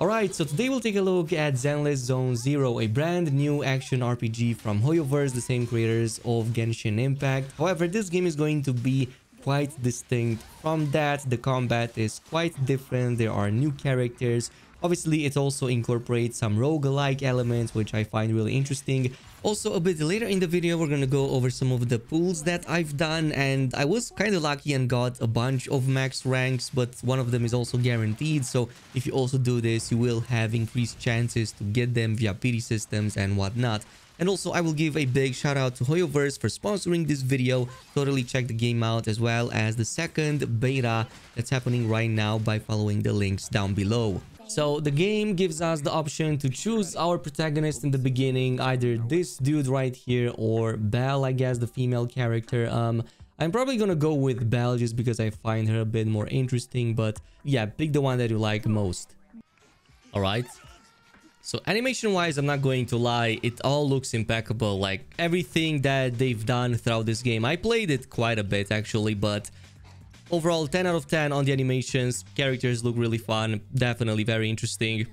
Alright, so today we'll take a look at Zenless Zone Zero, a brand new action RPG from Hoyovers, the same creators of Genshin Impact. However, this game is going to be quite distinct from that. The combat is quite different. There are new characters. Obviously, it also incorporates some roguelike elements, which I find really interesting. Also, a bit later in the video, we're gonna go over some of the pulls that I've done, and I was kind of lucky and got a bunch of max ranks, but one of them is also guaranteed. So if you also do this, you will have increased chances to get them via pity systems and whatnot. And also, I will give a big shout out to Hoyovers for sponsoring this video. Totally check the game out, as well as the second beta that's happening right now by following the links down below. So the game gives us the option to choose our protagonist in the beginning, either this dude right here or Belle, I guess, the female character. I'm probably gonna go with Belle just because I find her a bit more interesting, but yeah, pick the one that you like most. All right. So animation wise, I'm not going to lie, it all looks impeccable. Like everything that they've done throughout this game. I played it quite a bit actually, but overall 10 out of 10 on the animations. Characters look really fun, definitely very interesting.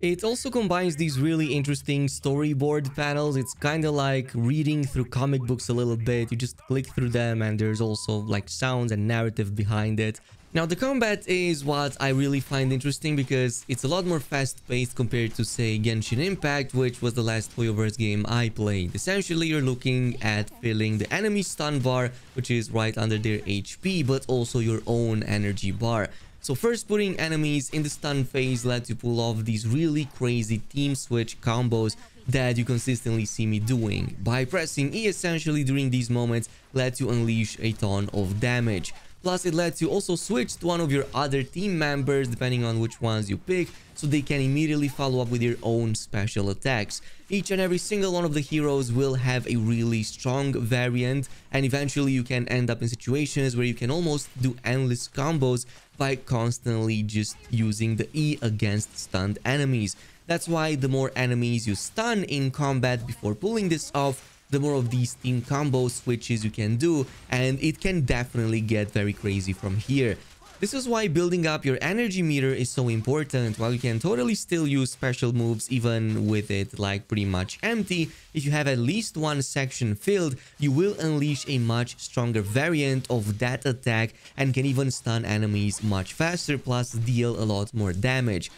It also combines these really interesting storyboard panels. It's kind of like reading through comic books a little bit. You just click through them and there's also like sounds and narrative behind it. Now, the combat is what I really find interesting because it's a lot more fast-paced compared to, say, Genshin Impact, which was the last Hoyovers game I played. Essentially, you're looking at filling the enemy stun bar, which is right under their HP, but also your own energy bar. So first, putting enemies in the stun phase lets you pull off these really crazy team switch combos that you consistently see me doing. By pressing E essentially during these moments lets you unleash a ton of damage. Plus, it lets you also switch to one of your other team members depending on which ones you pick, so they can immediately follow up with your own special attacks. Each and every single one of the heroes will have a really strong variant, and eventually you can end up in situations where you can almost do endless combos by constantly just using the E against stunned enemies. That's why the more enemies you stun in combat before pulling this off, the more of these team combo switches you can do, and it can definitely get very crazy from here. This is why building up your energy meter is so important. While you can totally still use special moves even with it like pretty much empty, if you have at least one section filled, you will unleash a much stronger variant of that attack and can even stun enemies much faster, plus deal a lot more damage.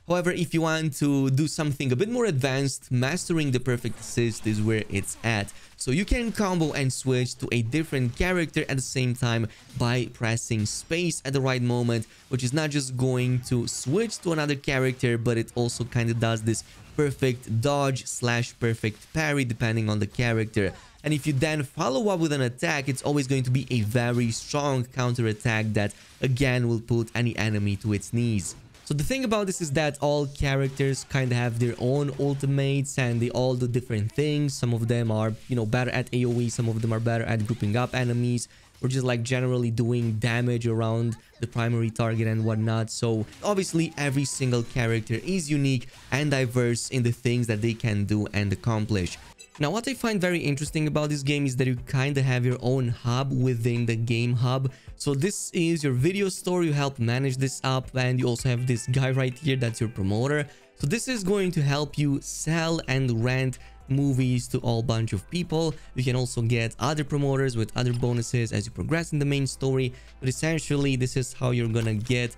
However, if you want to do something a bit more advanced, mastering the perfect assist is where it's at. So you can combo and switch to a different character at the same time by pressing space at the right moment, which is not just going to switch to another character, but it also kind of does this perfect dodge / perfect parry depending on the character. And if you then follow up with an attack, it's always going to be a very strong counter attack that again will put any enemy to its knees. So the thing about this is that all characters kind of have their own ultimates and they all do different things. Some of them are, better at AoE. Some of them are better at grouping up enemies or just like generally doing damage around the primary target and whatnot. So obviously every single character is unique and diverse in the things that they can do and accomplish. Now, what I find very interesting about this game is that you kind of have your own hub within the game hub. So this is your video store. You help manage this up, and you also have this guy right here that's your promoter. So this is going to help you sell and rent movies to all bunch of people. You can also get other promoters with other bonuses as you progress in the main story. But essentially, this is how you're gonna get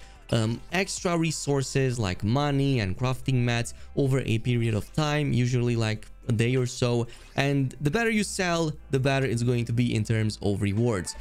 extra resources like money and crafting mats over a period of time, usually like a day or so. And the better you sell, the better it's going to be in terms of rewards.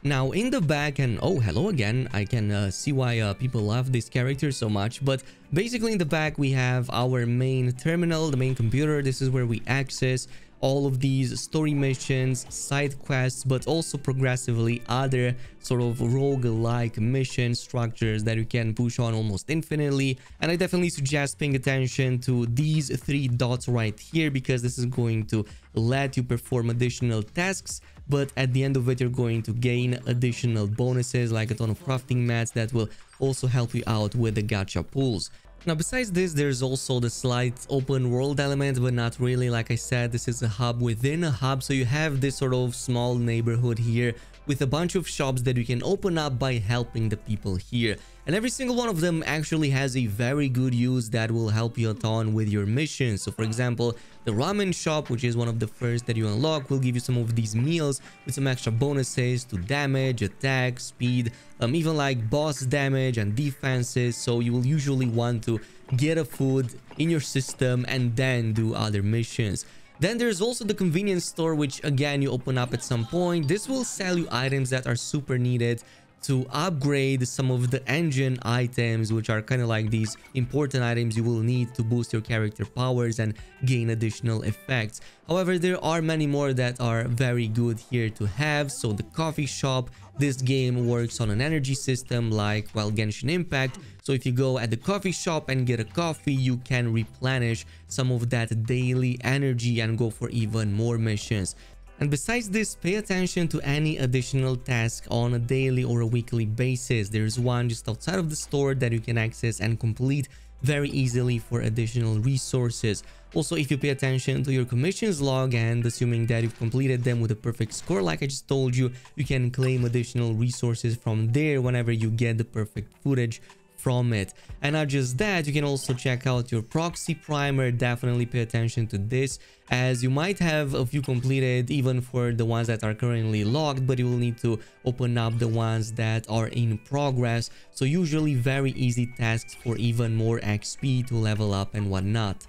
Now in the back, and oh, hello again, I can see why people love this character so much. But basically in the back we have our main terminal, the main computer. This is where we access all of these story missions, side quests, but also progressively other sort of rogue-like mission structures that you can push on almost infinitely. And I definitely suggest paying attention to these 3 dots right here, because this is going to let you perform additional tasks, but at the end of it you're going to gain additional bonuses like a ton of crafting mats that will also help you out with the gacha pulls. Now, besides this, there's also the slight open world element, but not really. Like I said, this is a hub within a hub. So you have this sort of small neighborhood here with a bunch of shops that you can open up by helping the people here. And every single one of them actually has a very good use that will help you a ton with your missions. So for example, the ramen shop, which is one of the first that you unlock, will give you some of these meals with some extra bonuses to damage, attack, speed, even like boss damage and defenses. So you will usually want to get a food in your system and then do other missions. Then there's also the convenience store, which again you open up at some point. This will sell you items that are super needed to upgrade some of the engine items, which are kind of like these important items you will need to boost your character powers and gain additional effects. However, there are many more that are very good here to have. So the coffee shop, this game works on an energy system like, well, Genshin Impact. So if you go at the coffee shop and get a coffee, you can replenish some of that daily energy and go for even more missions. And besides this, pay attention to any additional task on a daily or a weekly basis. There's one just outside of the store that you can access and complete very easily for additional resources. Also, if you pay attention to your commissions log and assuming that you've completed them with a perfect score, like I just told you, you can claim additional resources from there whenever you get the perfect footage from it. And not just that, you can also check out your proxy primer. Definitely pay attention to this, as you might have a few completed even for the ones that are currently logged, but you will need to open up the ones that are in progress. So usually very easy tasks for even more XP to level up and whatnot.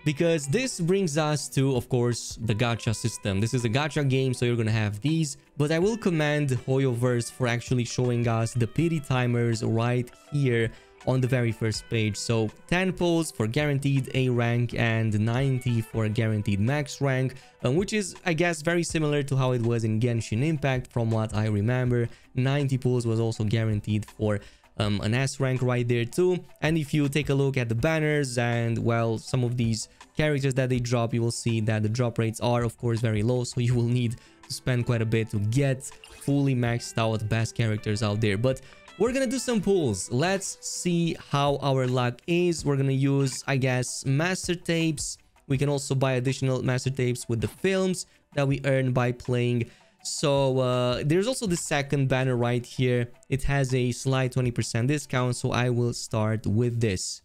Because this brings us to, of course, the gacha system. This is a gacha game, so you're gonna have these, but I will commend Hoyovers for actually showing us the pity timers right here on the very first page. So 10 pulls for guaranteed A rank and 90 for guaranteed max rank, which is, I guess, very similar to how it was in Genshin Impact from what I remember. 90 pulls was also guaranteed for an S rank right there too. And if you take a look at the banners and, well, some of these characters that they drop, you will see that the drop rates are of course very low, so you will need to spend quite a bit to get fully maxed out best characters out there. But we're gonna do some pulls. Let's see how our luck is. We're gonna use, I guess, master tapes. We can also buy additional master tapes with the films that we earn by playing. So there's also the second banner right here. It has a slight 20% discount, so I will start with this.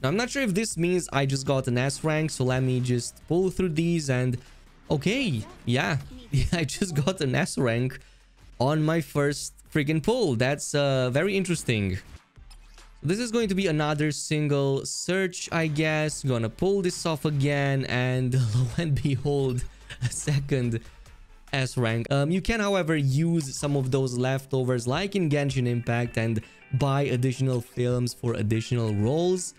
Now I'm not sure if this means I just got an S rank, so let me just pull through these. And okay, yeah, I just got an S rank on my first freaking pull. That's very interesting. This is going to be another single search, I guess. Gonna pull this off again, and lo and behold, a second S rank. You can, however, use some of those leftovers like in Genshin Impact and buy additional films for additional roles.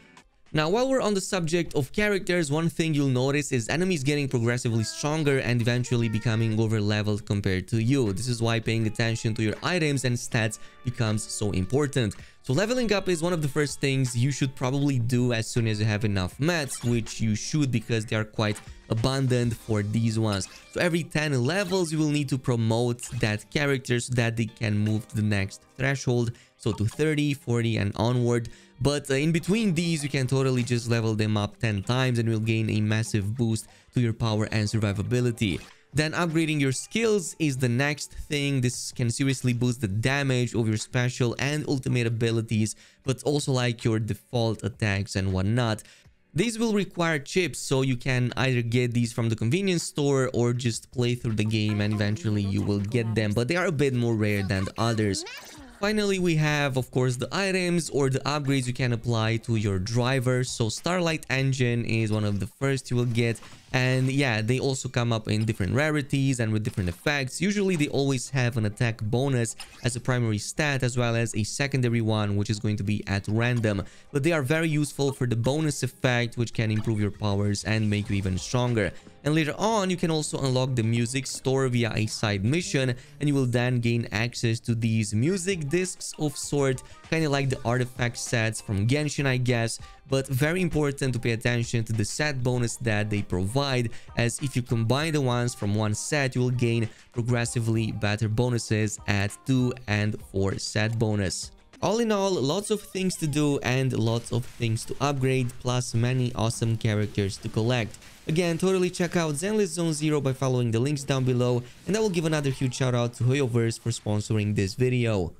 Now, while we're on the subject of characters, one thing you'll notice is enemies getting progressively stronger and eventually becoming over-leveled compared to you. This is why paying attention to your items and stats becomes so important. So leveling up is one of the first things you should probably do as soon as you have enough mats, which you should because they are quite abundant for these ones. So every 10 levels, you will need to promote that character so that they can move to the next threshold. So to 30, 40 and onward. But in between these, you can totally just level them up 10 times and will gain a massive boost to your power and survivability. Then upgrading your skills is the next thing. This can seriously boost the damage of your special and ultimate abilities, but also like your default attacks and whatnot. These will require chips, so you can either get these from the convenience store or just play through the game and eventually you will get them, but they are a bit more rare than the others. Finally, we have, of course, the items or the upgrades you can apply to your driver. So Starlight Engine is one of the first you will get. And yeah, they also come up in different rarities and with different effects. Usually, they always have an attack bonus as a primary stat, as well as a secondary one, which is going to be at random. But they are very useful for the bonus effect, which can improve your powers and make you even stronger. And later on, you can also unlock the music store via a side mission, and you will then gain access to these music discs of sort, kind of like the artifact sets from Genshin, I guess. But very important to pay attention to the set bonus that they provide, as if you combine the ones from one set, you will gain progressively better bonuses at 2 and 4 set bonus. All in all, lots of things to do and lots of things to upgrade, plus many awesome characters to collect. Again, totally check out Zenless Zone Zero by following the links down below, and I will give another huge shout out to Hoyovers for sponsoring this video.